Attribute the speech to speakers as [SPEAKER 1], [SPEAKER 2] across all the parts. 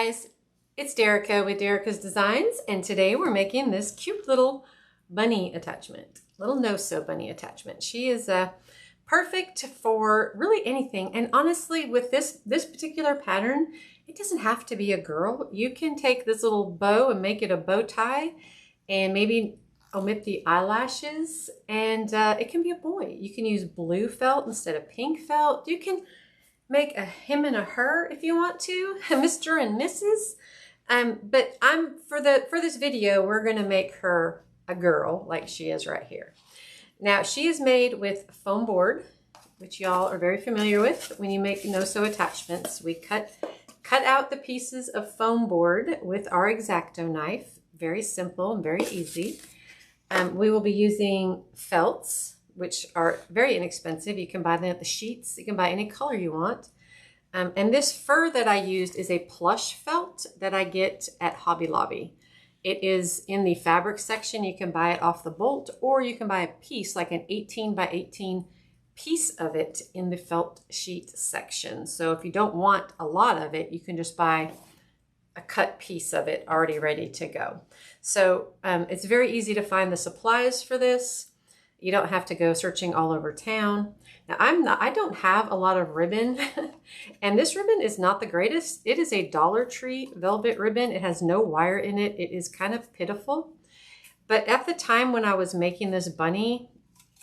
[SPEAKER 1] guys, it's Derica with Derica's Designs, and today we're making this cute little bunny attachment, little no-sew bunny attachment. She is perfect for really anything, and honestly with this particular pattern, it doesn't have to be a girl. You can take this little bow and make it a bow tie and maybe omit the eyelashes, and it can be a boy. You can use blue felt instead of pink felt. You can make a him and a her if you want to, a Mr. and Mrs. But for this video, we're gonna make her a girl like she is right here. Now she is made with foam board, which y'all are very familiar with. When you make no-sew attachments, we cut out the pieces of foam board with our X-Acto knife. Very simple and very easy. We will be using felts, which are very inexpensive. You can buy them at the sheets. You can buy any color you want. And this fur that I used is a plush felt that I get at Hobby Lobby. It is in the fabric section. You can buy it off the bolt, or you can buy a piece, like an 18 by 18 piece of it in the felt sheet section. So if you don't want a lot of it, you can just buy a cut piece of it already ready to go. So it's very easy to find the supplies for this. You don't have to go searching all over town. Now I don't have a lot of ribbon and this ribbon is not the greatest. It is a Dollar Tree velvet ribbon. It has no wire in it. It is kind of pitiful. But at the time when I was making this bunny,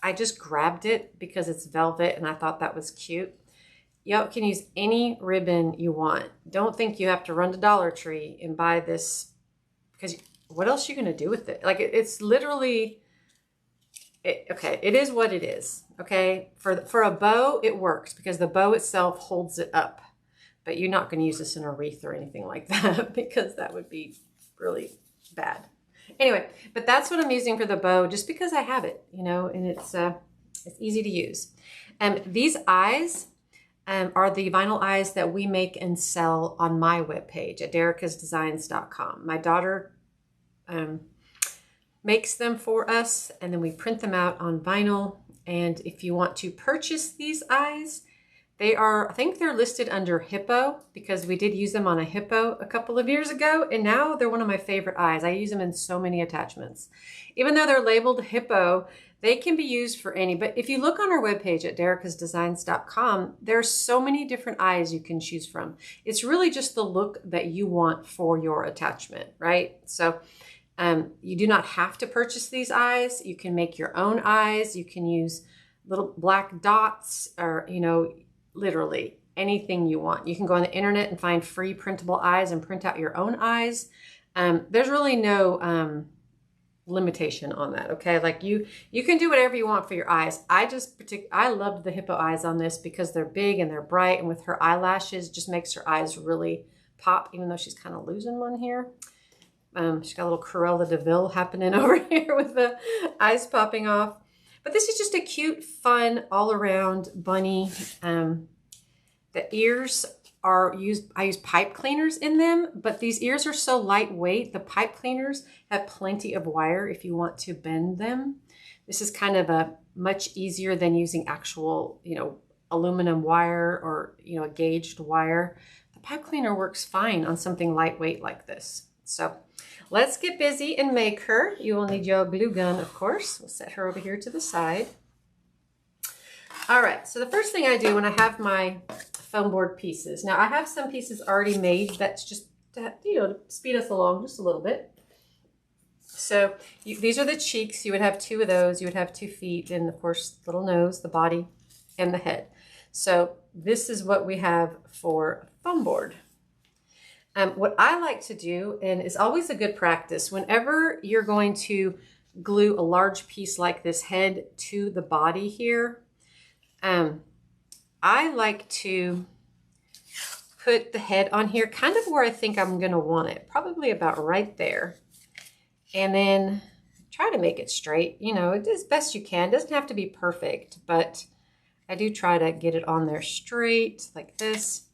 [SPEAKER 1] I just grabbed it because it's velvet and I thought that was cute. You can use any ribbon you want. Don't think you have to run to Dollar Tree and buy this, because what else are you gonna do with it? Like it's literally, okay, it is what it is, okay? For a bow, it works because the bow itself holds it up, but you're not gonna use this in a wreath or anything like that because that would be really bad. Anyway, but that's what I'm using for the bow just because I have it, you know, and it's easy to use. These eyes are the vinyl eyes that we make and sell on my webpage at dericasdesigns.com. My daughter makes them for us, and then we print them out on vinyl. And if you want to purchase these eyes, they are, I think they're listed under hippo because we did use them on a hippo a couple of years ago, and now they're one of my favorite eyes. I use them in so many attachments. Even though they're labeled hippo, they can be used for any, but if you look on our webpage at dericasdesigns.com, there's so many different eyes you can choose from. It's really just the look that you want for your attachment, right? So you do not have to purchase these eyes. You can make your own eyes. You can use little black dots or, you know, literally anything you want. You can go on the internet and find free printable eyes and print out your own eyes. There's really no limitation on that, okay? Like you can do whatever you want for your eyes. I loved the hippo eyes on this because they're big and they're bright, and with her eyelashes just makes her eyes really pop, even though she's kind of losing one here. She's got a little Cruella de Vil happening over here with the eyes popping off. But this is just a cute, fun, all-around bunny. The ears are I use pipe cleaners in them, but these ears are so lightweight. The pipe cleaners have plenty of wire if you want to bend them. This is kind of a much easier than using actual, you know, aluminum wire or, you know, a gauged wire. The pipe cleaner works fine on something lightweight like this. So let's get busy and make her. You will need your glue gun, of course. We'll set her over here to the side. All right, so the first thing I do when I have my foam board pieces. Now I have some pieces already made that's just to, you know, to speed us along just a little bit. So these are the cheeks. You would have 2 of those. You would have 2 feet, and of course the little nose, the body, and the head. So this is what we have for foam board. What I like to do, and it's always a good practice, whenever you're going to glue a large piece like this head to the body here, I like to put the head on here kind of where I think I'm going to want it, probably about right there. And then try to make it straight, you know, as best you can. It doesn't have to be perfect, but I do try to get it on there straight like this.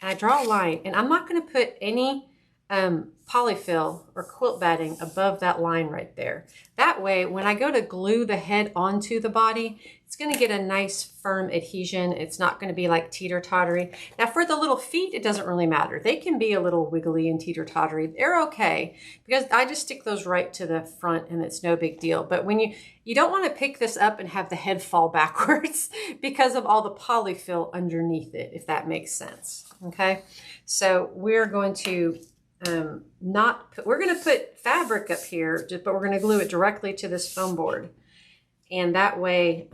[SPEAKER 1] And I draw a line, and I'm not going to put any polyfill or quilt batting above that line right there. That way, when I go to glue the head onto the body, it's going to get a nice firm adhesion. It's not going to be like teeter-tottery. Now for the little feet, it doesn't really matter. They can be a little wiggly and teeter-tottery. They're okay because I just stick those right to the front and it's no big deal. But when you don't want to pick this up and have the head fall backwards because of all the polyfill underneath it, if that makes sense. Okay, so we're going to we're going to put fabric up here, but we're going to glue it directly to this foam board. And that way,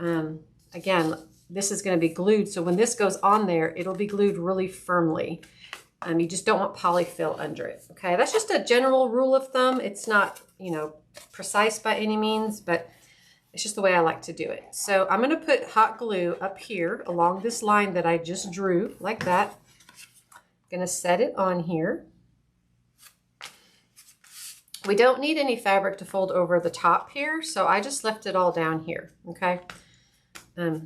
[SPEAKER 1] again, this is going to be glued. So when this goes on there, it'll be glued really firmly. You just don't want polyfill under it. Okay, that's just a general rule of thumb. It's not, you know, precise by any means, but it's just the way I like to do it. So I'm going to put hot glue up here along this line that I just drew like that. I'm going to set it on here. We don't need any fabric to fold over the top here, so I just left it all down here, okay?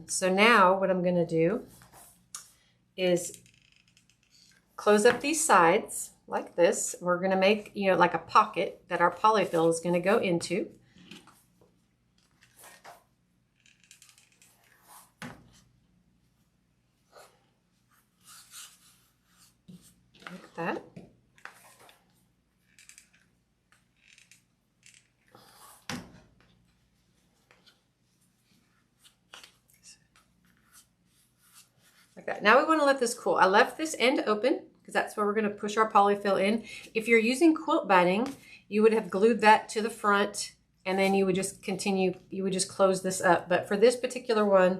[SPEAKER 1] So now what I'm going to do is close up these sides like this. We're going to make, you know, like a pocket that our polyfill is going to go into. Like that. Like that. Now we want to let this cool. I left this end open because that's where we're going to push our polyfill in. If you're using quilt batting, you would have glued that to the front and then you would just continue, you would just close this up. But for this particular one,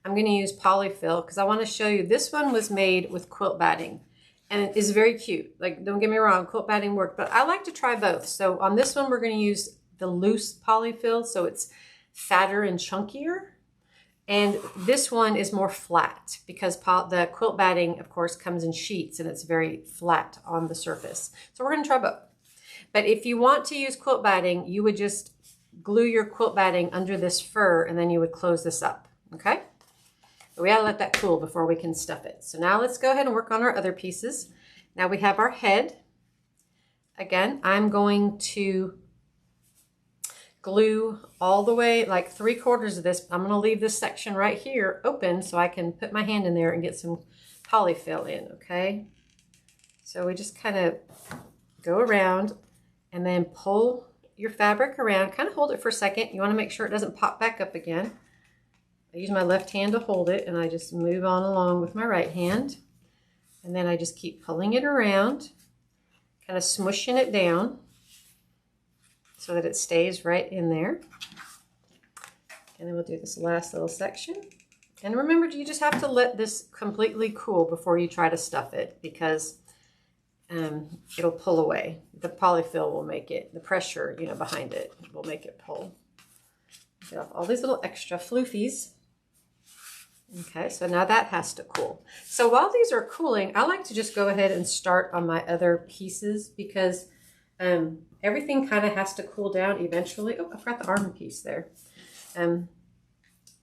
[SPEAKER 1] I'm going to use polyfill because I want to show you this one was made with quilt batting and it is very cute. Like, don't get me wrong, quilt batting worked, but I like to try both. So on this one, we're going to use the loose polyfill, so it's fatter and chunkier. And this one is more flat because the quilt batting, of course, comes in sheets and it's very flat on the surface. So we're going to try both. But if you want to use quilt batting, you would just glue your quilt batting under this fur and then you would close this up, okay? But we gotta let that cool before we can stuff it. So now let's go ahead and work on our other pieces. Now we have our head. Again, I'm going to glue all the way, like 3/4 of this. I'm going to leave this section right here open so I can put my hand in there and get some polyfill in, okay? So we just kind of go around and then pull your fabric around, kind of hold it for a second. You want to make sure it doesn't pop back up again. I use my left hand to hold it and I just move on along with my right hand. And then I just keep pulling it around, kind of smushing it down so that it stays right in there. And then we'll do this last little section. And remember, you just have to let this completely cool before you try to stuff it because it'll pull away. The polyfill will make it, the pressure, you know, behind it will make it pull. Get off all these little extra floofies. Okay, so now that has to cool. So while these are cooling, I like to just go ahead and start on my other pieces because everything kind of has to cool down eventually. Oh, I forgot the arm piece there.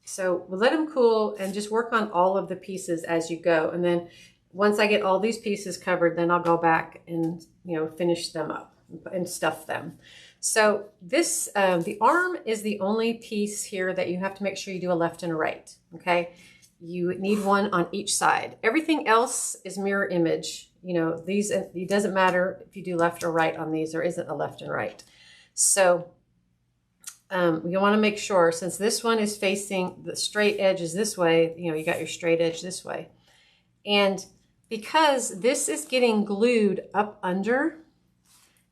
[SPEAKER 1] So we'll let them cool and just work on all of the pieces as you go. And then once I get all these pieces covered, then I'll go back and, you know, finish them up and stuff them. So this, the arm is the only piece here that you have to make sure you do a left and a right, okay? You need one on each side. Everything else is mirror image. You know, these, it doesn't matter if you do left or right on these, there isn't a left and right. So you want to make sure, since this one is facing, the straight edge is this way, you know, you got your straight edge this way. And because this is getting glued up under,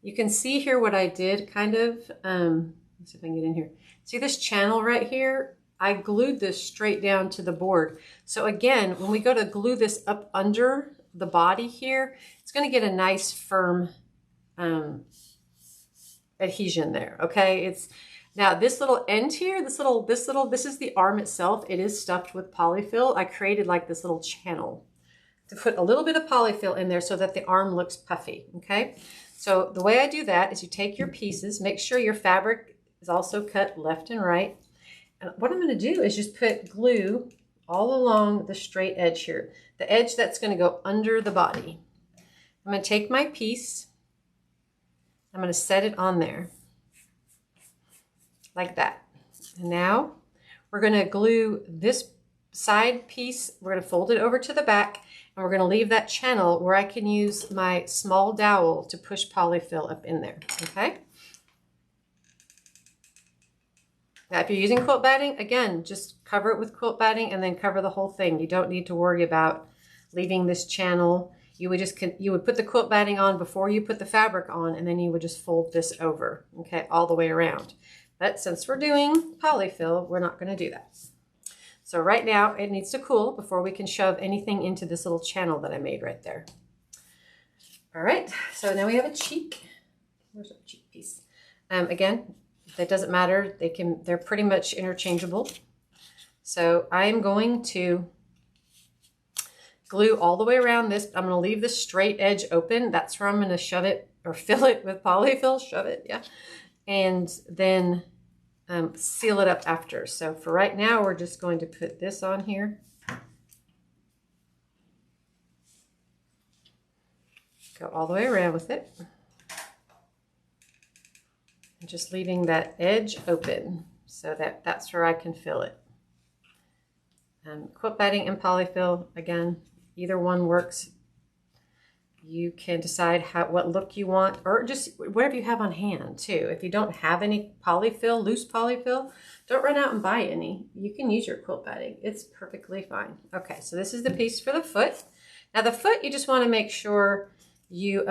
[SPEAKER 1] you can see here what I did kind of, let's see if I can get in here. See this channel right here? I glued this straight down to the board. So again, when we go to glue this up under the body here, it's going to get a nice firm adhesion there, okay? It's now this little end here, this is the arm itself. It is stuffed with polyfill. I created like this little channel to put a little bit of polyfill in there so that the arm looks puffy, okay? So the way I do that is you take your pieces, make sure your fabric is also cut left and right. And what I'm going to do is just put glue all along the straight edge here, the edge that's going to go under the body. I'm going to take my piece I'm going to set it on there like that. And now we're going to glue this side piece. We're going to fold it over to the back, and we're going to leave that channel where I can use my small dowel to push polyfill up in there. Okay. Now, if you're using quilt batting, again, just cover it with quilt batting and then cover the whole thing. You don't need to worry about leaving this channel. You would put the quilt batting on before you put the fabric on, and then you would just fold this over, okay, all the way around. But since we're doing polyfill, we're not going to do that. So right now it needs to cool before we can shove anything into this little channel that I made right there. All right, so now we have a cheek. Where's our cheek piece? Again, that doesn't matter. They're pretty much interchangeable. So I'm going to glue all the way around this. I'm going to leave the straight edge open. That's where I'm going to shove it or fill it with polyfill. Shove it, yeah. And then seal it up after. So for right now, we're just going to put this on here. Go all the way around with it. And just leaving that edge open so that that's where I can fill it. Quilt batting and polyfill, again, either one works. You can decide what look you want, or just whatever you have on hand too. If you don't have any polyfill, loose polyfill, don't run out and buy any. You can use your quilt batting. It's perfectly fine. Okay, so this is the piece for the foot. Now the foot, you just want to make sure you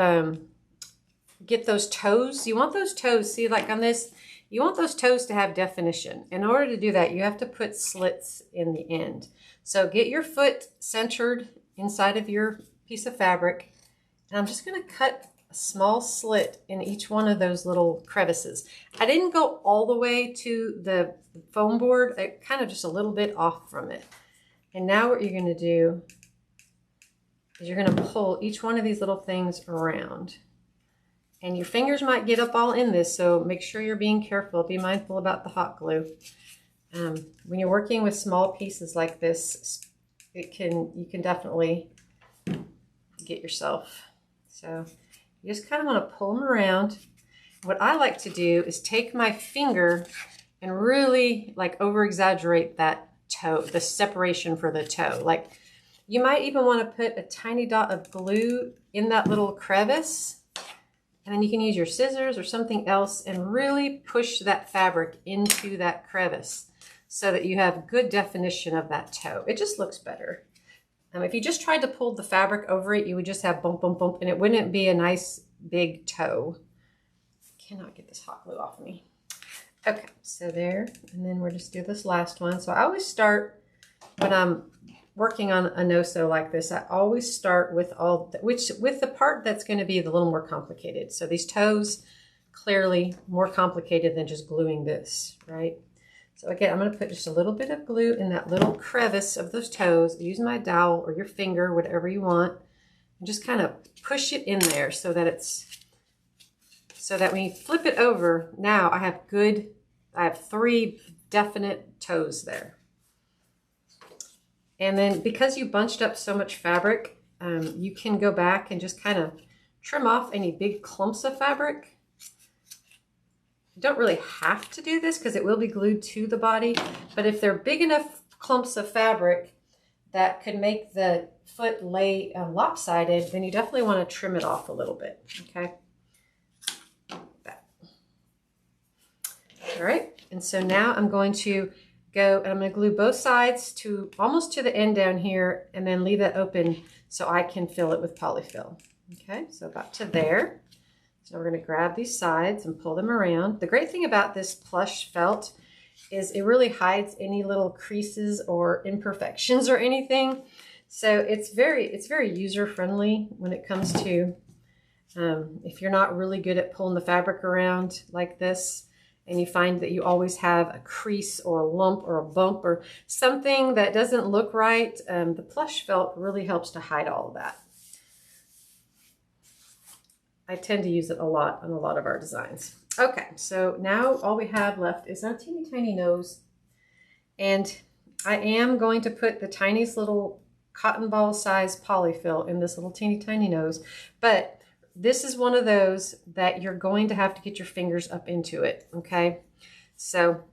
[SPEAKER 1] get those toes. You want those toes, see, like on this, you want those toes to have definition. In order to do that, you have to put slits in the end. So get your foot centered inside of your piece of fabric. And I'm just going to cut a small slit in each one of those little crevices. I didn't go all the way to the foam board. I kind of just a little bit off from it. And now what you're going to do is you're going to pull each one of these little things around. And your fingers might get up all in this, so make sure you're being careful. Be mindful about the hot glue. When you're working with small pieces like this, you can definitely get yourself. So you just kind of want to pull them around. What I like to do is take my finger and really like over exaggerate that toe, the separation for the toe. Like you might even want to put a tiny dot of glue in that little crevice. And then you can use your scissors or something else and really push that fabric into that crevice so that you have good definition of that toe. It just looks better. If you just tried to pull the fabric over it, you would just have bump, bump, bump, and it wouldn't be a nice big toe. I cannot get this hot glue off me. Okay, so there, and then we'll just do this last one. So I always start when I'm working on a no-sew like this, I always start with with the part that's going to be a little more complicated. So these toes, clearly more complicated than just gluing this, right? So again, I'm going to put just a little bit of glue in that little crevice of those toes. Use my dowel or your finger, whatever you want, and just kind of push it in there so that when you flip it over, now I have 3 definite toes there. And then because you bunched up so much fabric, you can go back and just kind of trim off any big clumps of fabric. You don't really have to do this because it will be glued to the body, but if they're big enough clumps of fabric that could make the foot lay lopsided, then you definitely want to trim it off a little bit, okay? Like that. All right, and so now I'm going to go and I'm going to glue both sides to almost to the end down here and then leave it open so I can fill it with polyfill. Okay, so about to there. So we're going to grab these sides and pull them around. The great thing about this plush felt is it really hides any little creases or imperfections or anything. So it's very user friendly when it comes to if you're not really good at pulling the fabric around like this, and you find that you always have a crease or a lump or a bump or something that doesn't look right, the plush felt really helps to hide all of that. I tend to use it a lot on a lot of our designs. Okay, so now all we have left is our teeny tiny nose. And I am going to put the tiniest little cotton ball size polyfill in this little teeny tiny nose. But this is one of those that you're going to have to get your fingers up into it, okay? So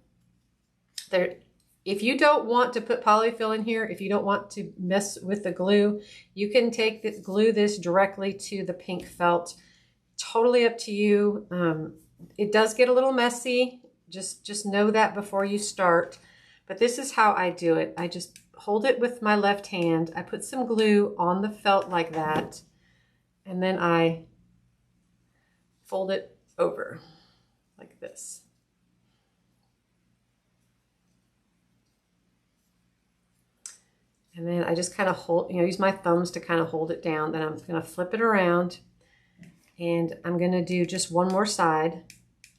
[SPEAKER 1] there, if you don't want to put polyfill in here, if you don't want to mess with the glue, you can take the glue this directly to the pink felt. Totally up to you. It does get a little messy. Just know that before you start. But this is how I do it. I just hold it with my left hand. I put some glue on the felt like that. And then I fold it over like this. And then I just kind of hold, use my thumbs to kind of hold it down. Then I'm going to flip it around. And I'm going to do just one more side.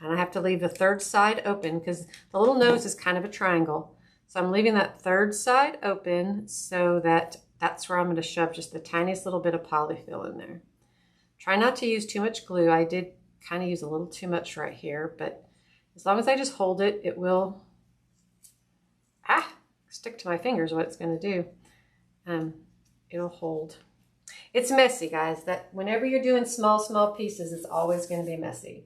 [SPEAKER 1] And I have to leave the third side open because the little nose is kind of a triangle. So I'm leaving that third side open so that that's where I'm going to shove just the tiniest little bit of polyfill in there. Try not to use too much glue. I did kind of use a little too much right here, but as long as I just hold it, it will stick to my fingers what it's going to do. It'll hold. It's messy, guys. That whenever you're doing small pieces, it's always going to be messy.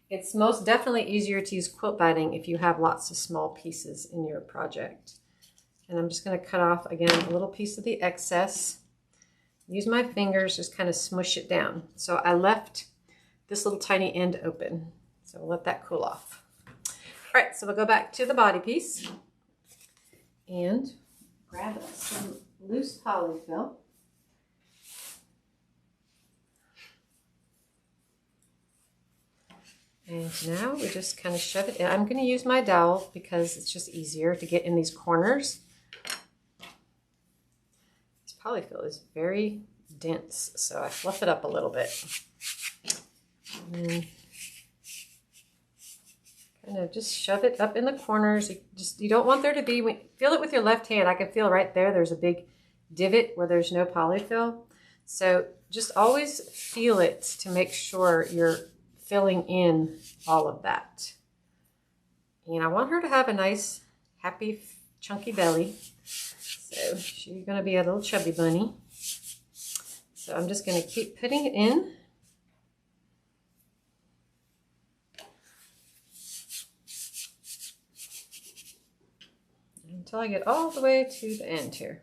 [SPEAKER 1] It's most definitely easier to use quilt batting if you have lots of small pieces in your project. And I'm just going to cut off, again, a little piece of the excess. Use my fingers, just kind of smush it down. So I left this little tiny end open. So we'll let that cool off. All right, so we'll go back to the body piece and grab some loose polyfill. And now we just kind of shove it in. I'm going to use my dowel because it's just easier to get in these corners. This polyfill is very dense, so I fluff it up a little bit. And then kind of just shove it up in the corners. You don't want there to be, feel it with your left hand. I can feel right there's a big divot where there's no polyfill. So just always feel it to make sure you're filling in all of that. And I want her to have a nice, happy, chunky belly. So she's going to be a little chubby bunny. So I'm just going to keep putting it in. Until I get all the way to the end here.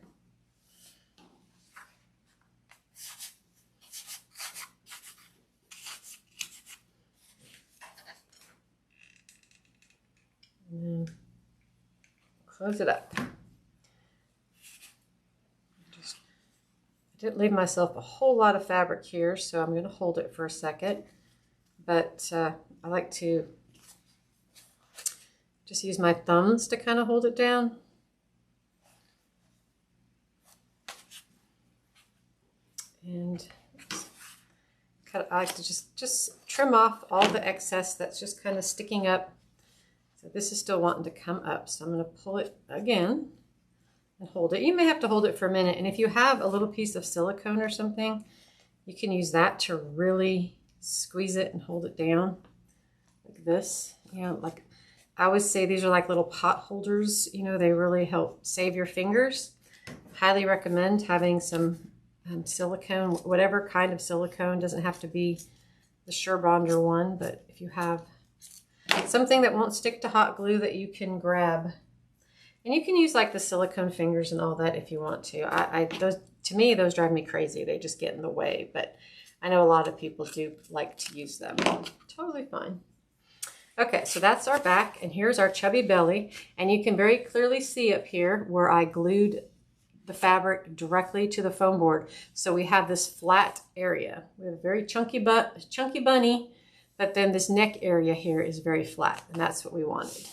[SPEAKER 1] And then close it up. I didn't leave myself a whole lot of fabric here, so I'm going to hold it for a second. But I like to just use my thumbs to kind of hold it down. And I like to just trim off all the excess that's just kind of sticking up. So this is still wanting to come up. So I'm going to pull it again and hold it. You may have to hold it for a minute. And if you have a little piece of silicone or something, you can use that to really squeeze it and hold it down like this. Like I always say, these are like little pot holders. They really help save your fingers. Highly recommend having some silicone, whatever kind of silicone. Doesn't have to be the Surebonder one, but if you have something that won't stick to hot glue that you can grab, and you can use like the silicone fingers and all that if you want to. Those, to me, those drive me crazy. They just get in the way, but I know a lot of people do like to use them. Totally fine. Okay, so that's our back, and here's our chubby belly, and you can very clearly see up here where I glued the fabric directly to the foam board. So we have this flat area. We have a very chunky bunny, but then this neck area here is very flat, and that's what we wanted.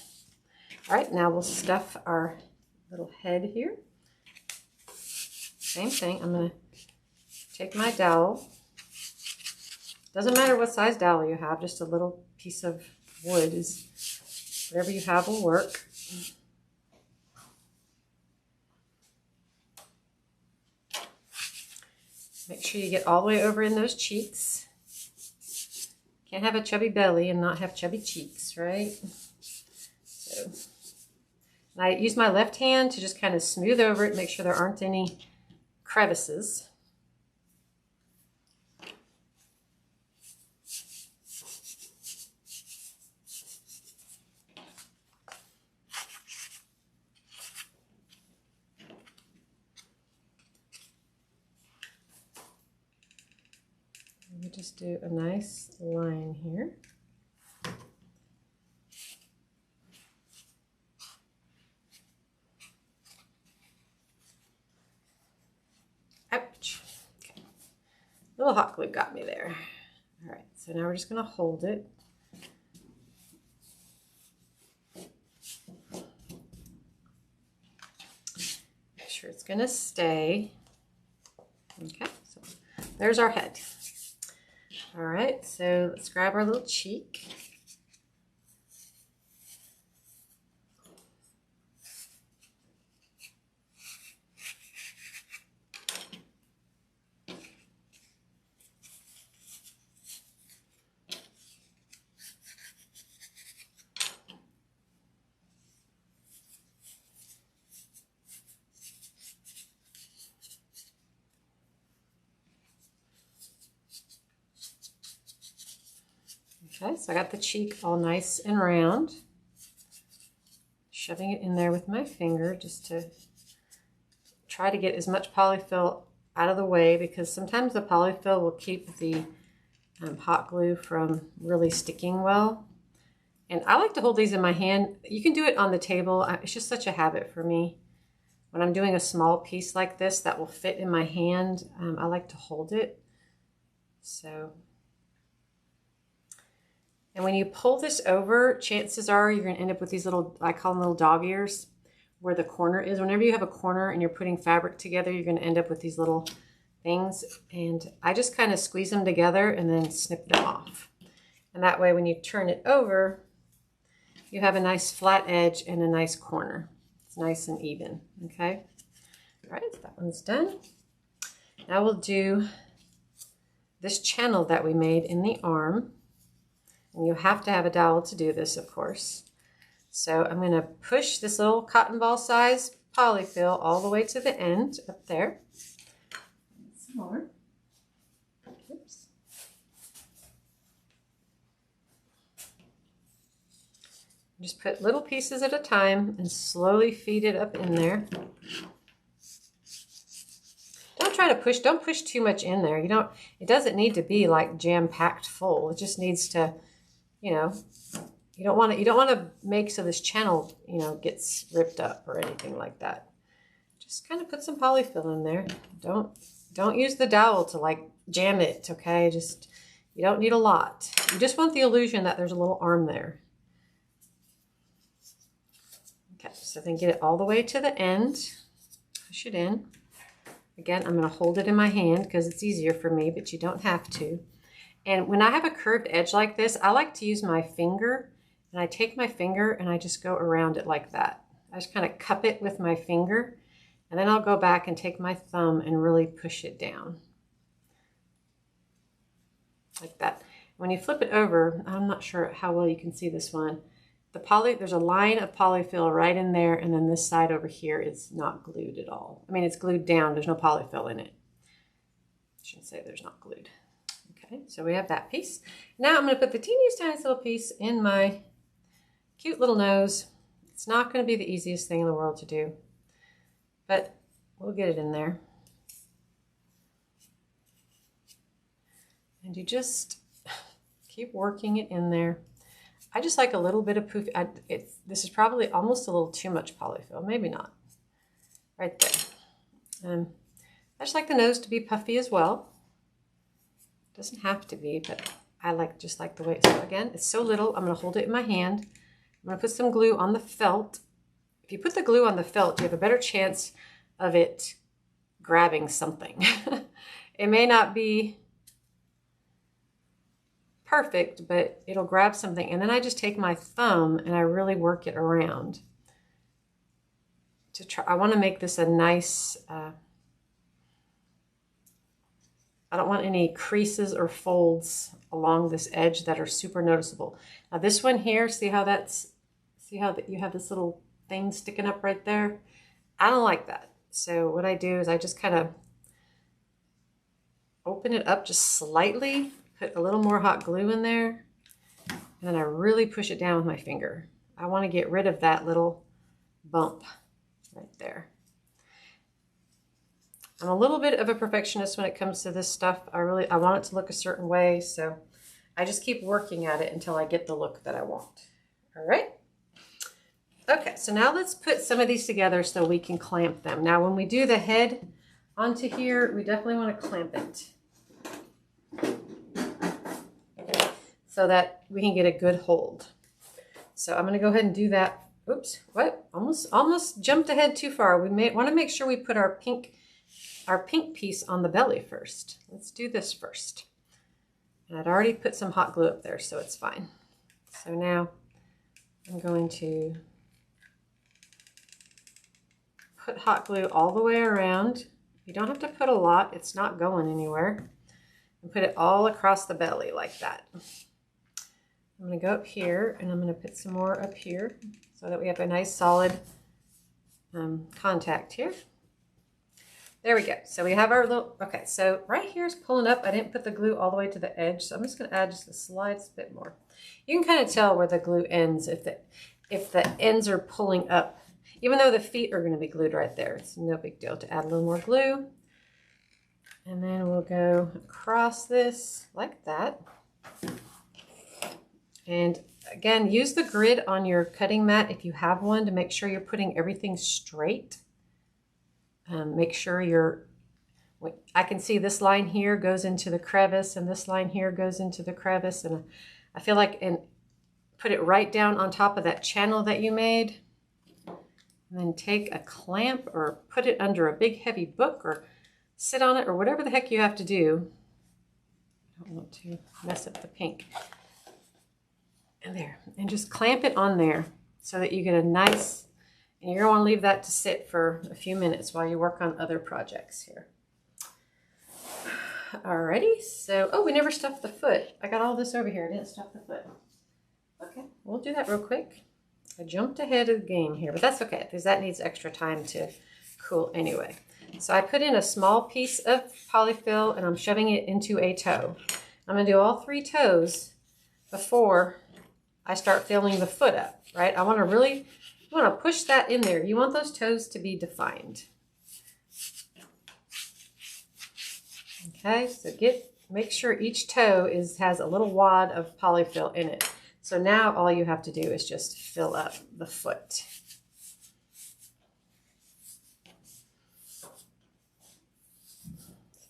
[SPEAKER 1] All right, now we'll stuff our little head here. Same thing, I'm gonna take my dowel. Doesn't matter what size dowel you have, just a little piece of wood is, whatever you have will work. Make sure you get all the way over in those cheeks. Can't have a chubby belly and not have chubby cheeks, right? So, and I use my left hand to just kind of smooth over it, make sure there aren't any crevices. me just do a nice line here. Ouch. Okay. A little hot glue got me there. All right, so now we're just going to hold it. Make sure it's going to stay. Okay, so there's our head. All right, so let's grab our little cheek. Okay, so I got the cheek all nice and round. Shoving it in there with my finger just to try to get as much polyfill out of the way, because sometimes the polyfill will keep the hot glue from really sticking well. And I like to hold these in my hand. You can do it on the table. It's just such a habit for me. When I'm doing a small piece like this that will fit in my hand, I like to hold it. So. And when you pull this over, chances are you're going to end up with these little, I call them little dog ears, where the corner is. Whenever you have a corner and you're putting fabric together, you're going to end up with these little things. And I just kind of squeeze them together and then snip them off. And that way when you turn it over, you have a nice flat edge and a nice corner. It's nice and even, okay? All right, so that one's done. Now we'll do this channel that we made in the arm. And you have to have a dowel to do this, of course. So I'm going to push this little cotton ball size polyfill all the way to the end up there. Some more. Oops. Just put little pieces at a time and slowly feed it up in there. Don't try to push, don't push too much in there. It doesn't need to be like jam-packed full. It just needs to, you don't want to make so this channel, gets ripped up or anything like that. Just kind of put some polyfill in there. Don't use the dowel to like jam it, okay? You don't need a lot. You just want the illusion that there's a little arm there. Okay, so then get it all the way to the end. Push it in. Again, I'm going to hold it in my hand because it's easier for me, but you don't have to. And when I have a curved edge like this, I like to use my finger, and I take my finger and I just go around it like that. I just kind of cup it with my finger, and then I'll go back and take my thumb and really push it down. Like that. When you flip it over, I'm not sure how well you can see this one. There's a line of polyfill right in there, and then this side over here is not glued at all. I mean, it's glued down. There's no polyfill in it. I shouldn't say there's not glued. Okay, so we have that piece. Now I'm going to put the teeniest tiniest little piece in my cute little nose. It's not going to be the easiest thing in the world to do, but we'll get it in there. And you just keep working it in there. I just like a little bit of poof. This is probably almost a little too much polyfill. Maybe not. Right there. I just like the nose to be puffy as well. Doesn't have to be, but I just like the way it's. So again, it's so little. I'm going to hold it in my hand. I'm going to put some glue on the felt. If you put the glue on the felt, you have a better chance of it grabbing something. It may not be perfect, but it'll grab something. And then I just take my thumb and I really work it around to try. I want to make this a nice, I don't want any creases or folds along this edge that are super noticeable. Now this one here, see how you have this little thing sticking up right there? I don't like that. So what I do is I just kind of open it up just slightly, put a little more hot glue in there, and then I really push it down with my finger. I want to get rid of that little bump right there. I'm a little bit of a perfectionist when it comes to this stuff. I want it to look a certain way, so I just keep working at it until I get the look that I want. All right. Okay, so now let's put some of these together so we can clamp them. Now, when we do the head onto here, we definitely want to clamp it so that we can get a good hold. So I'm going to go ahead and do that. Oops, what? Almost jumped ahead too far. We want to make sure we put our pink piece on the belly first. Let's do this first. And I'd already put some hot glue up there, so it's fine. So now I'm going to put hot glue all the way around. You don't have to put a lot. It's not going anywhere. And put it all across the belly like that. I'm going to go up here and I'm going to put some more up here so that we have a nice solid contact here. There we go. So we have our little, okay, so right here is pulling up. I didn't put the glue all the way to the edge, so I'm just going to add just the slightest bit more. You can kind of tell where the glue ends if the ends are pulling up. Even though the feet are going to be glued right there, it's no big deal to add a little more glue. And then we'll go across this like that. And again, use the grid on your cutting mat if you have one to make sure you're putting everything straight. Make sure I can see this line here goes into the crevice and this line here goes into the crevice. And I feel like, and put it right down on top of that channel that you made. And then take a clamp or put it under a big heavy book or sit on it or whatever the heck you have to do. I don't want to mess up the pink. And there, and just clamp it on there so that you get a nice, and you're going to want to leave that to sit for a few minutes while you work on other projects here. Alrighty, so, oh, we never stuffed the foot. I got all this over here. I didn't stuff the foot. Okay, we'll do that real quick. I jumped ahead of the game here, but that's okay because that needs extra time to cool anyway. So I put in a small piece of polyfill and I'm shoving it into a toe. I'm going to do all 3 toes before I start filling the foot up, right? I want to push that in there. You want those toes to be defined. Okay, so make sure each toe has a little wad of polyfill in it. So now all you have to do is just fill up the foot.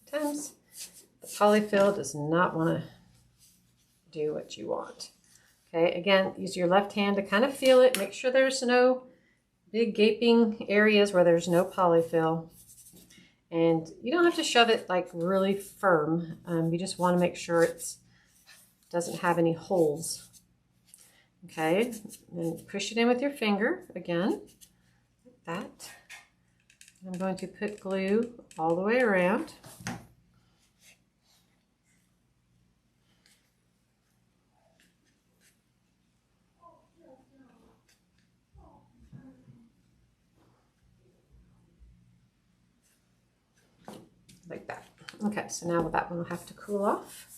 [SPEAKER 1] Sometimes the polyfill does not want to do what you want. Okay, again, use your left hand to kind of feel it. Make sure there's no big gaping areas where there's no polyfill. And you don't have to shove it like really firm. You just want to make sure it doesn't have any holes. Okay, and push it in with your finger again, like that. I'm going to put glue all the way around. Like that. Okay, so now that one will have to cool off.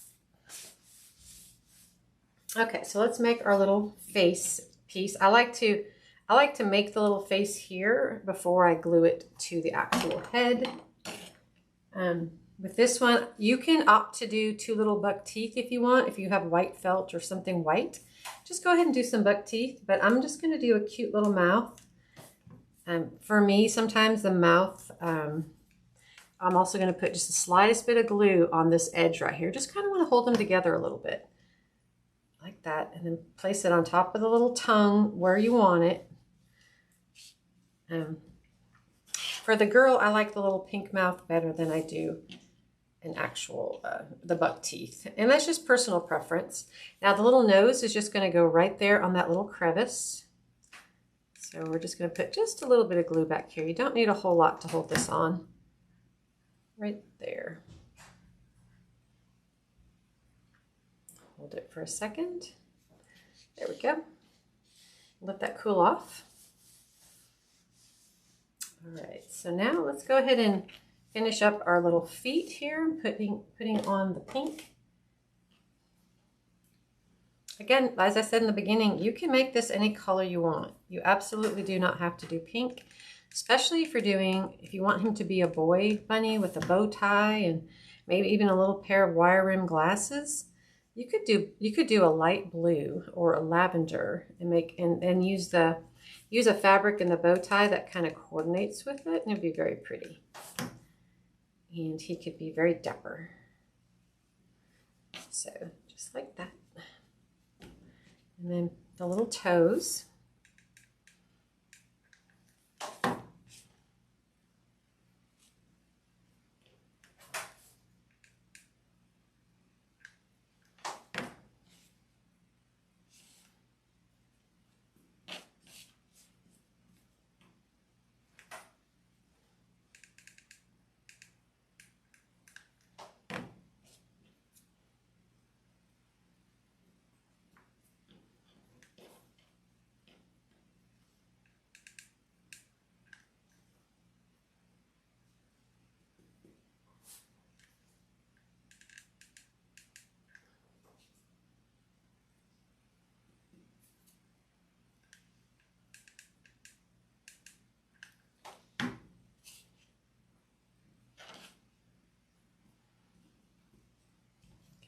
[SPEAKER 1] Okay, so let's make our little face piece. I like to make the little face here before I glue it to the actual head. With this one, you can opt to do 2 little buck teeth if you want. If you have white felt or something white, just go ahead and do some buck teeth. But I'm just going to do a cute little mouth. For me, sometimes the mouth, I'm also going to put just the slightest bit of glue on this edge right here. Just kind of want to hold them together a little bit. Like that, and then place it on top of the little tongue where you want it. For the girl, I like the little pink mouth better than I do an actual, the buck teeth. And that's just personal preference. Now the little nose is just going to go right there on that little crevice. So we're just going to put just a little bit of glue back here. You don't need a whole lot to hold this on. Right there. Hold it for a second. There we go. Let that cool off. All right, so now let's go ahead and finish up our little feet here, putting on the pink. Again, as I said in the beginning, you can make this any color you want. You absolutely do not have to do pink. especially if you want him to be a boy bunny with a bow tie and maybe even a little pair of wire rim glasses. You could do a light blue or a lavender and use a fabric in the bow tie that kind of coordinates with it, and it'd be very pretty. And he could be very dapper. So just like that. And then the little toes.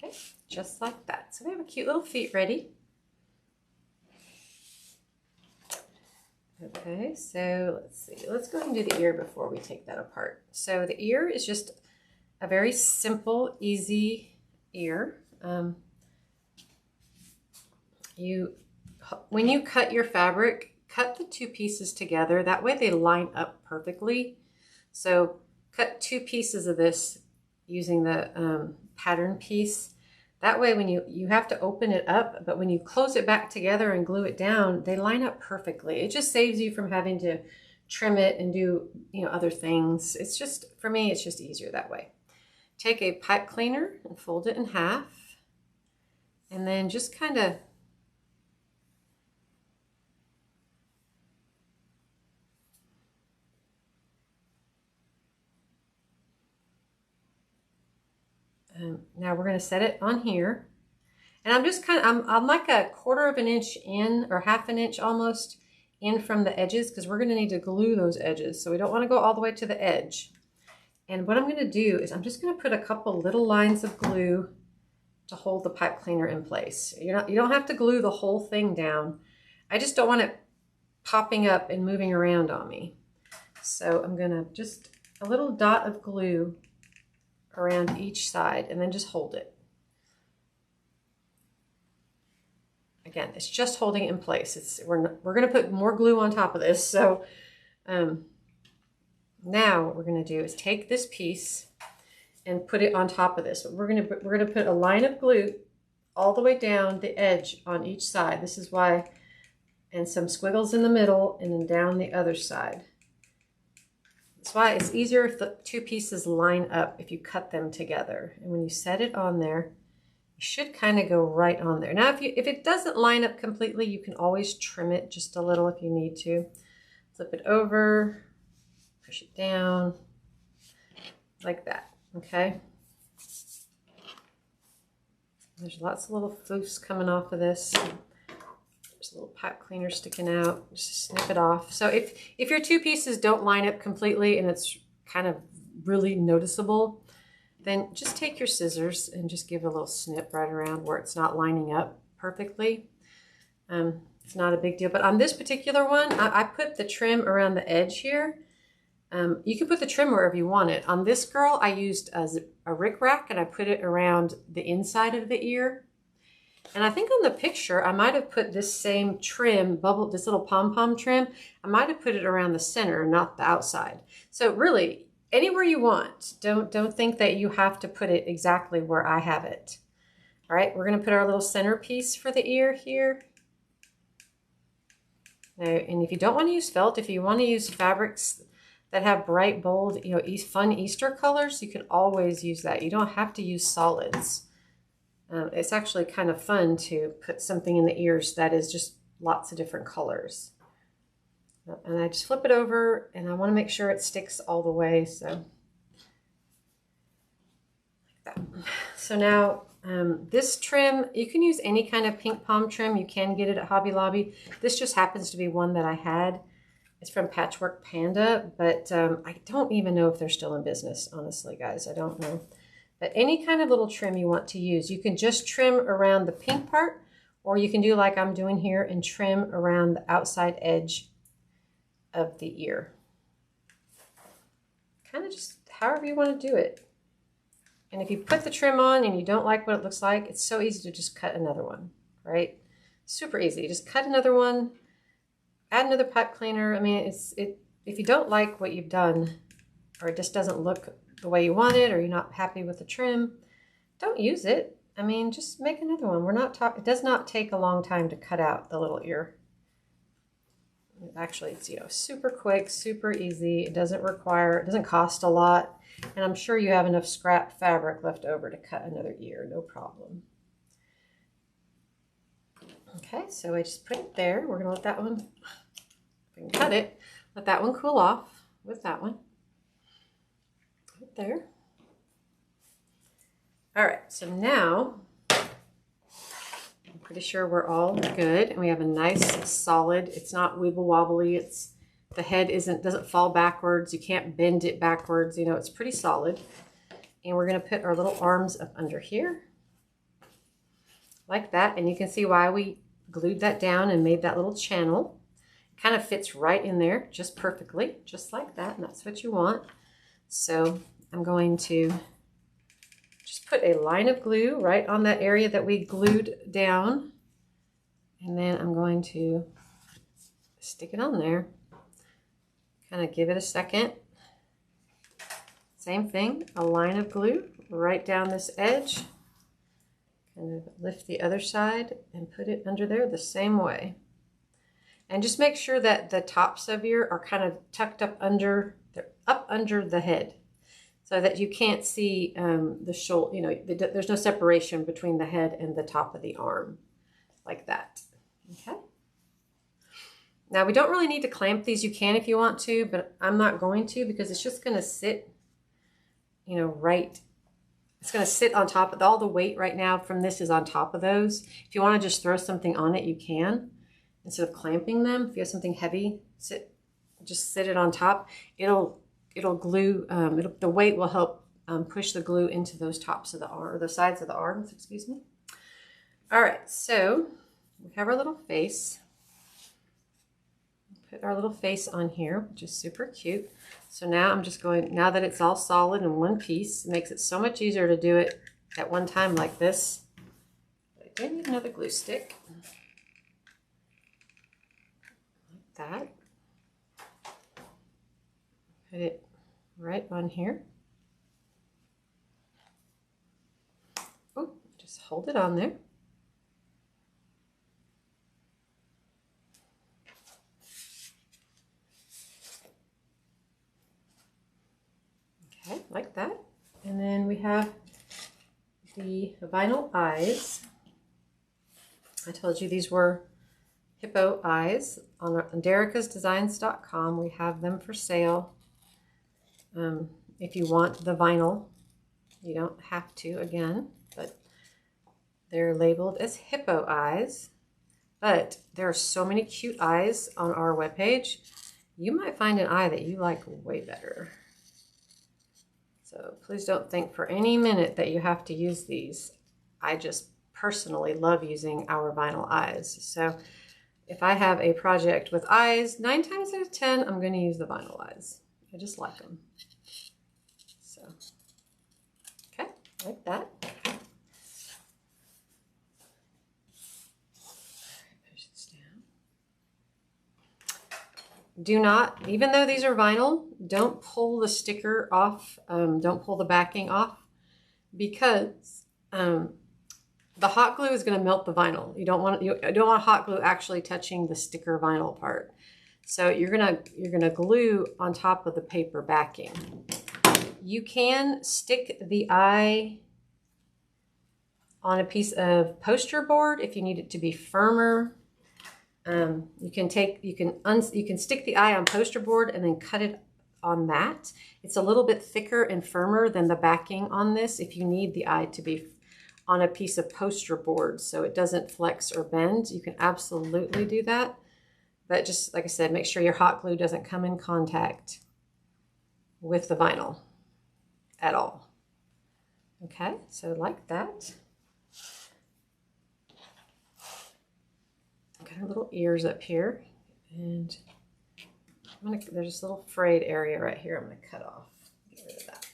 [SPEAKER 1] Okay, just like that. So we have a cute little feet ready. Okay, so let's see. Let's go ahead and do the ear before we take that apart. So the ear is just a very simple, easy ear. When you cut your fabric, cut the two pieces together. That way they line up perfectly. So cut two pieces of this using the pattern piece. That way when you have to open it up, but when you close it back together and glue it down, they line up perfectly. It just saves you from having to trim it and do other things. It's just, for me, it's just easier that way. Take a pipe cleaner and fold it in half. And then just kind of now we're going to set it on here, and I'm like a 1/4 of an inch in, or 1/2 an inch almost in from the edges, because we're going to need to glue those edges, so we don't want to go all the way to the edge. And what I'm going to do is I'm just going to put a couple little lines of glue to hold the pipe cleaner in place. You don't have to glue the whole thing down. I just don't want it popping up and moving around on me. So I'm going to just a little dot of glue around each side, and then just hold it. Again, it's just holding it in place. We're going to put more glue on top of this. So now what we're going to do is take this piece and put it on top of this. We're going to put a line of glue all the way down the edge on each side. This is why, and some squiggles in the middle, and then down the other side. That's why it's easier if the two pieces line up if you cut them together. And when you set it on there, it should kind of go right on there. Now, if it doesn't line up completely, you can always trim it just a little if you need to. Flip it over, push it down, like that, okay? There's lots of little foofs coming off of this. There's a little pipe cleaner sticking out. Just snip it off. So if your two pieces don't line up completely and it's kind of really noticeable, then just take your scissors and just give a little snip right around where it's not lining up perfectly. It's not a big deal. But on this particular one, I put the trim around the edge here. You can put the trim wherever you want it. On this girl, I used a rickrack, and I put it around the inside of the ear. And I think on the picture, I might have put this same trim, this little pom-pom trim, I might have put it around the center, not the outside. So really, anywhere you want. Don't think that you have to put it exactly where I have it. All right, we're going to put our little centerpiece for the ear here. Now, and if you don't want to use felt, if you want to use fabrics that have bright, bold, fun Easter colors, you can always use that. You don't have to use solids. It's actually kind of fun to put something in the ears that is just lots of different colors. And I just flip it over, and I want to make sure it sticks all the way. So like that. So now this trim, you can use any kind of pink palm trim. You can get it at Hobby Lobby. This just happens to be one that I had. It's from Patchwork Panda, but I don't even know if they're still in business, honestly, guys. I don't know. But any kind of little trim you want to use, you can just trim around the pink part, or you can do like I'm doing here and trim around the outside edge of the ear. Kind of just however you want to do it. And if you put the trim on and you don't like what it looks like, it's so easy to just cut another one, right? Super easy. Just cut another one, add another pipe cleaner. I mean, if you don't like what you've done, or it just doesn't look the way you want it, or you're not happy with the trim, don't use it. I mean, just make another one. We're not talking, it does not take a long time to cut out the little ear. Actually, it's, you know, super quick, super easy. It doesn't cost a lot. And I'm sure you have enough scrap fabric left over to cut another ear, no problem. Okay, so I just put it there. We're gonna let that one, we can cut it, let that one cool off with that one. Right there. All right, so now I'm pretty sure we're all good, and we have a nice solid, it's not wibble wobbly, it's the head doesn't fall backwards, you can't bend it backwards, you know, it's pretty solid. And we're gonna put our little arms up under here like that, and you can see why we glued that down and made that little channel. It kind of fits right in there just perfectly, just like that, and that's what you want. So I'm going to just put a line of glue right on that area that we glued down, and then I'm going to stick it on there. Kind of give it a second. Same thing, a line of glue right down this edge. Kind of lift the other side and put it under there the same way. And just make sure that the tops of your are kind of tucked up under, they're up under the head, so that you can't see the shoulder, you know, there's no separation between the head and the top of the arm, like that. Okay. Now we don't really need to clamp these. You can if you want to, but I'm not going to, because it's just going to sit, you know, right. It's going to sit on top of all the weight right now from this is on top of those. If you want to just throw something on it, you can. Instead of clamping them, if you have something heavy, just sit it on top. It'll glue, the weight will help push the glue into those tops of the arm, or the sides of the arms, excuse me. All right, so we have our little face. Put our little face on here, which is super cute. So now I'm just going, now that it's all solid in one piece, it makes it so much easier to do it at one time like this. I do need another glue stick. Like that. Put it right on here. Oh, just hold it on there. Okay, like that. And then we have the vinyl eyes. I told you these were hippo eyes. On derricasdesigns.com, we have them for sale. If you want the vinyl, you don't have to, again, but they're labeled as hippo eyes. But there are so many cute eyes on our webpage. You might find an eye that you like way better. So please don't think for any minute that you have to use these. I just personally love using our vinyl eyes. So if I have a project with eyes, 9 times out of 10, I'm going to use the vinyl eyes. I just like them. So, okay, like that. Push this down. Do not, even though these are vinyl, don't pull the sticker off. Don't pull the backing off, because the hot glue is going to melt the vinyl. You don't want hot glue actually touching the sticker vinyl part. So you're gonna glue on top of the paper backing. You can stick the eye on a piece of poster board if you need it to be firmer. You can stick the eye on poster board and then cut it on that. It's a little bit thicker and firmer than the backing on this if you need the eye to be on a piece of poster board so it doesn't flex or bend. You can absolutely do that. But just like I said, make sure your hot glue doesn't come in contact with the vinyl at all. Okay, so like that. Got our little ears up here, and there's this little frayed area right here I'm going to cut off. Get rid of that.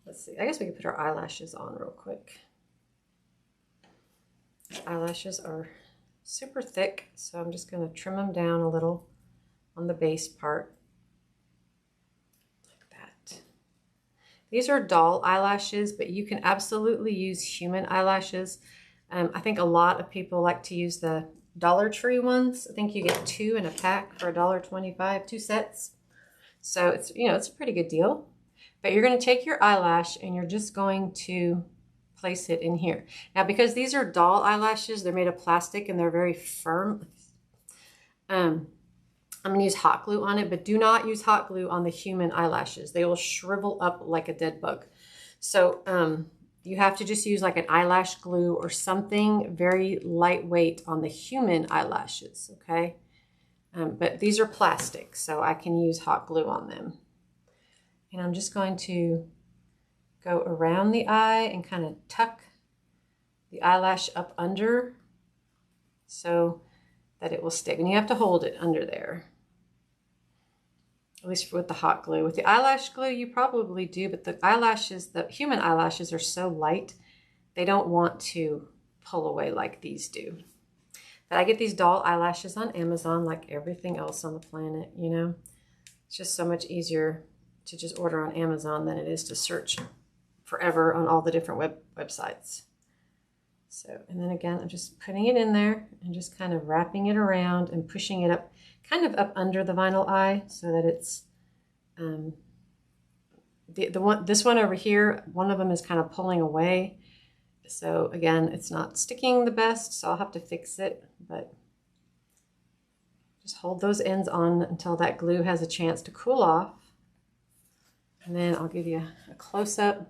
[SPEAKER 1] Let's see, I guess we could put our eyelashes on real quick. Eyelashes are super thick, so I'm just going to trim them down a little on the base part. Like that. These are doll eyelashes, but you can absolutely use human eyelashes. I think a lot of people like to use the Dollar Tree ones. I think you get 2 in a pack for $1.25, 2 sets. So it's, you know, it's a pretty good deal. But you're going to take your eyelash and you're just going to place it in here. Now, because these are doll eyelashes, they're made of plastic and they're very firm. I'm going to use hot glue on it, but do not use hot glue on the human eyelashes. They will shrivel up like a dead bug. So you have to just use like an eyelash glue or something very lightweight on the human eyelashes, okay? But these are plastic, so I can use hot glue on them. And I'm just going to go around the eye and kind of tuck the eyelash up under so that it will stick. And you have to hold it under there, at least with the hot glue. With the eyelash glue, you probably do, but the eyelashes, the human eyelashes are so light, they don't want to pull away like these do. But I get these doll eyelashes on Amazon like everything else on the planet, you know. It's just so much easier to just order on Amazon than it is to search forever on all the different websites. So, and then again, I'm just putting it in there and just kind of wrapping it around and pushing it up, kind of up under the vinyl eye so that it's, this one over here, one of them is kind of pulling away. So again, it's not sticking the best, so I'll have to fix it, but just hold those ends on until that glue has a chance to cool off. And then I'll give you a close-up.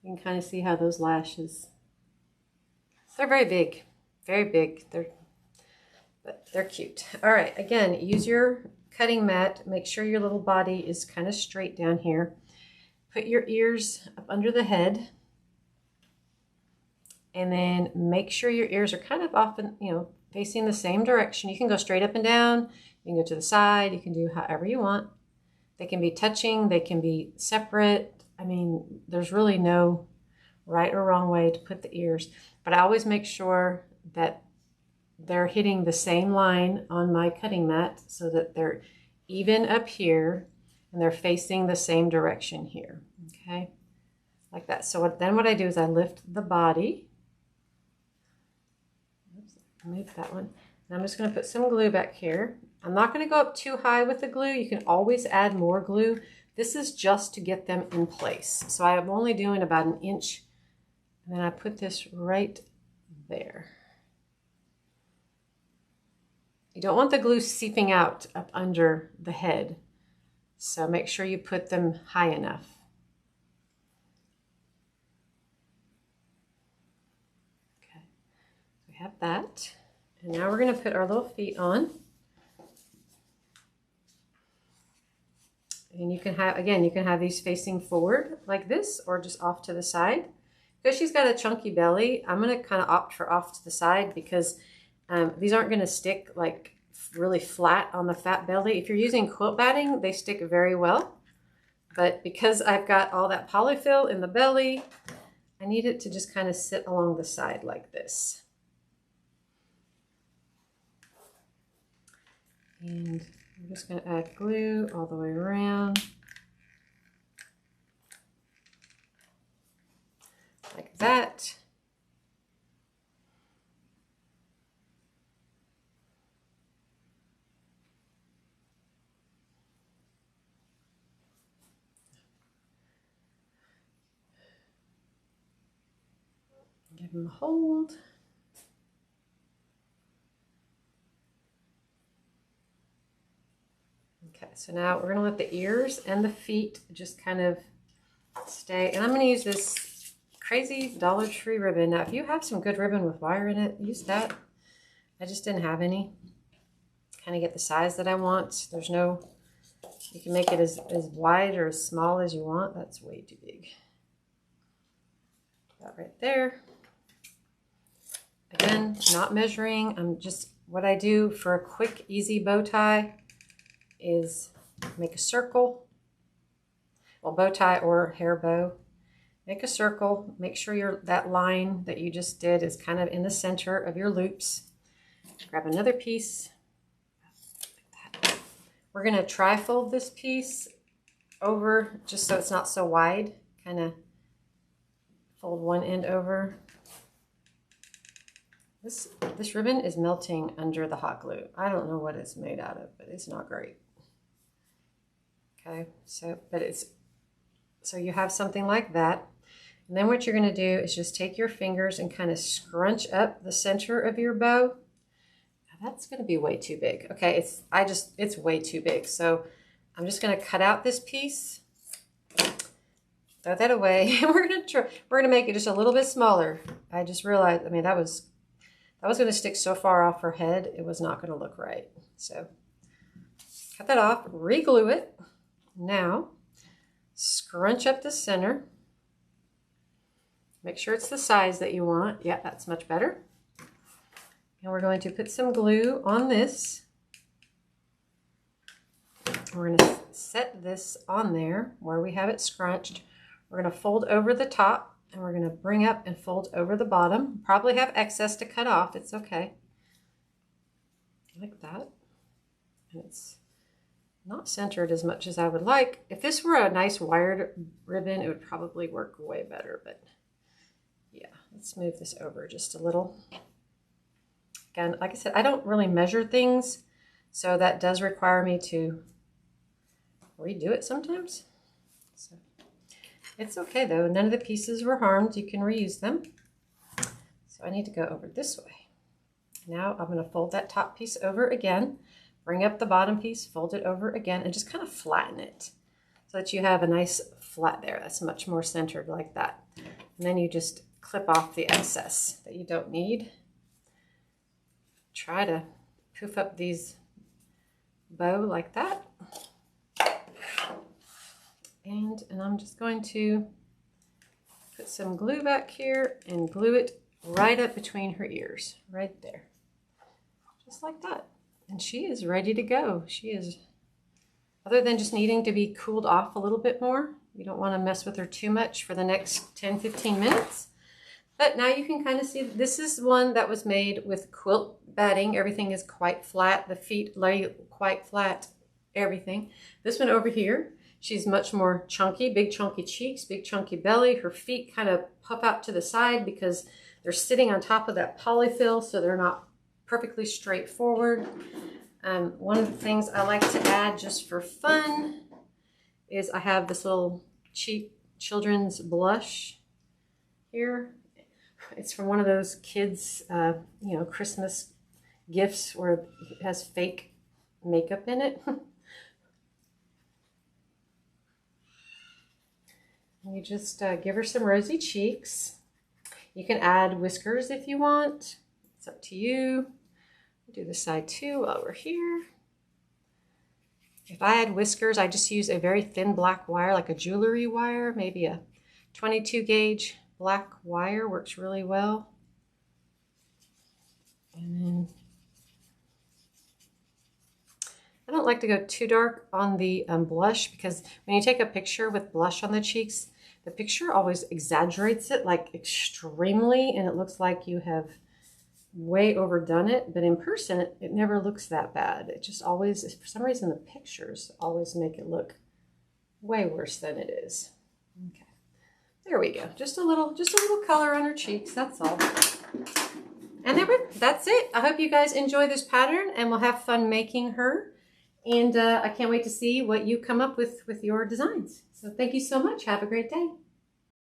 [SPEAKER 1] You can kind of see how those lashes, they're very big, very big. But they're cute. All right, again, use your cutting mat. Make sure your little body is kind of straight down here. Put your ears up under the head. And then make sure your ears are kind of often, you know, facing the same direction. You can go straight up and down. You can go to the side. You can do however you want. They can be touching. They can be separate. I mean, there's really no right or wrong way to put the ears. But I always make sure that they're hitting the same line on my cutting mat so that they're even up here and they're facing the same direction here. Okay, like that. So then what I do is I lift the body. Oops, move that one. And I'm just going to put some glue back here. I'm not going to go up too high with the glue. You can always add more glue. This is just to get them in place. So I'm only doing about 1 inch. And then I put this right there. You don't want the glue seeping out up under the head. So make sure you put them high enough. Okay, we have that. And now we're going to put our little feet on. And you can have, again, you can have these facing forward like this or just off to the side. Because she's got a chunky belly, I'm going to kind of opt for off to the side because these aren't going to stick like really flat on the fat belly. If you're using quilt batting, they stick very well. But because I've got all that polyfill in the belly, I need it to just kind of sit along the side like this. And I'm just going to add glue all the way around. Like that. Give them a hold. Okay, so now we're going to let the ears and the feet just kind of stay. And I'm going to use this crazy Dollar Tree ribbon. Now, if you have some good ribbon with wire in it, use that. I just didn't have any. kind of get the size that I want. There's no, you can make it as wide or as small as you want. That's way too big. That right there. Again, not measuring. I'm just, what I do for a quick, easy bow tie is make a circle. Well, bow tie or hair bow. Make a circle. Make sure that line that you just did is kind of in the center of your loops. Grab another piece. Like that. We're going to tri-fold this piece over just so it's not so wide. Kind of fold one end over. This ribbon is melting under the hot glue. I don't know what it's made out of, but it's not great. Okay, so you have something like that. And then what you're going to do is just take your fingers and kind of scrunch up the center of your bow. Now that's going to be way too big. Okay, it's way too big. So I'm just going to cut out this piece. Throw that away. We're going to make it just a little bit smaller. I just realized, I mean, that was going to stick so far off her head, it was not going to look right. So cut that off, re-glue it. Now, scrunch up the center. Make sure it's the size that you want. Yeah, that's much better. And we're going to put some glue on this. We're going to set this on there where we have it scrunched. We're going to fold over the top. And we're going to bring up and fold over the bottom. Probably have excess to cut off. It's okay. Like that. And it's not centered as much as I would like. If this were a nice wired ribbon, it would probably work way better. But yeah, let's move this over just a little. Again, like I said, I don't really measure things. So that does require me to redo it sometimes. So it's okay though, none of the pieces were harmed. You can reuse them. So I need to go over this way. Now I'm going to fold that top piece over again, bring up the bottom piece, fold it over again, and just kind of flatten it so that you have a nice flat there. That's much more centered like that. And then you just clip off the excess that you don't need. Try to poof up these bow like that. And I'm just going to put some glue back here and glue it right up between her ears, right there. Just like that. And she is ready to go. She is, other than just needing to be cooled off a little bit more, you don't want to mess with her too much for the next 10-15 minutes. But now you can kind of see, this is one that was made with quilt batting. Everything is quite flat. The feet lay quite flat, everything. This one over here, she's much more chunky, big chunky cheeks, big chunky belly. Her feet kind of puff out to the side because they're sitting on top of that polyfill, so they're not perfectly straightforward. One of the things I like to add just for fun is I have this little cheap children's blush here. It's from one of those kids, Christmas gifts where it has fake makeup in it. You just give her some rosy cheeks. You can add whiskers if you want. It's up to you. Do this side too while we're here. If I add whiskers, I just use a very thin black wire, like a jewelry wire, maybe a 22 gauge black wire works really well. And then I don't like to go too dark on the blush, because when you take a picture with blush on the cheeks, the picture always exaggerates it like extremely, and it looks like you have way overdone it. But in person, it never looks that bad. It just always, for some reason, the pictures always make it look way worse than it is. Okay, there we go. Just a little color on her cheeks. That's all. And that's it. I hope you guys enjoy this pattern, and we'll have fun making her. And I can't wait to see what you come up with your designs. So thank you so much. Have a great day.